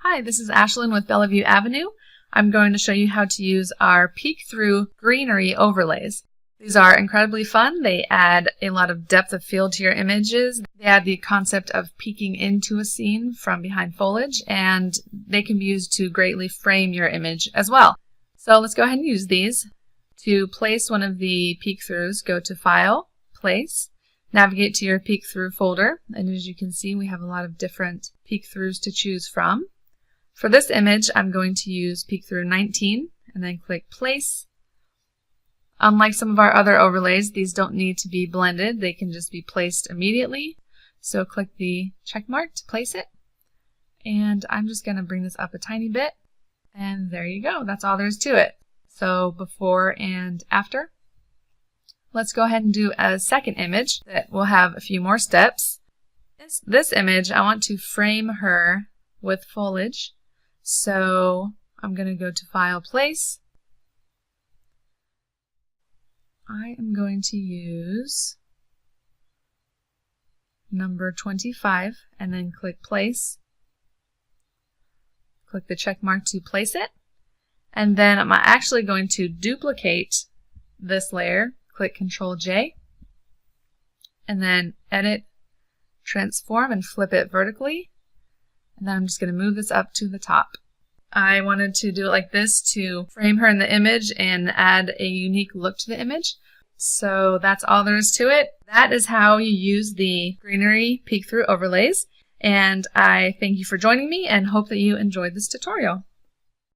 Hi, this is Ashlyn with Bellevue Avenue. I'm going to show you how to use our Peek-Through Greenery Overlays. These are incredibly fun. They add a lot of depth of field to your images. They add the concept of peeking into a scene from behind foliage, and they can be used to greatly frame your image as well. So let's go ahead and use these. To place one of the peek-throughs, go to File, Place, navigate to your peek-through folder, and as you can see, we have a lot of different peek-throughs to choose from. For this image, I'm going to use Peek-Through 19 and then click Place. Unlike some of our other overlays, these don't need to be blended. They can just be placed immediately. So click the check mark to place it. And I'm just going to bring this up a tiny bit. And there you go. That's all there is to it. So before and after. Let's go ahead and do a second image that will have a few more steps. This image, I want to frame her with foliage. So I'm going to go to File, Place. I am going to use number 25 and then click Place. Click the check mark to place it. And then I'm actually going to duplicate this layer. Click Ctrl J. And then Edit, Transform, and flip it vertically. And then I'm just going to move this up to the top. I wanted to do it like this to frame her in the image and add a unique look to the image. So that's all there is to it. That is how you use the Greenery Peek-Through Overlays. And I thank you for joining me and hope that you enjoyed this tutorial.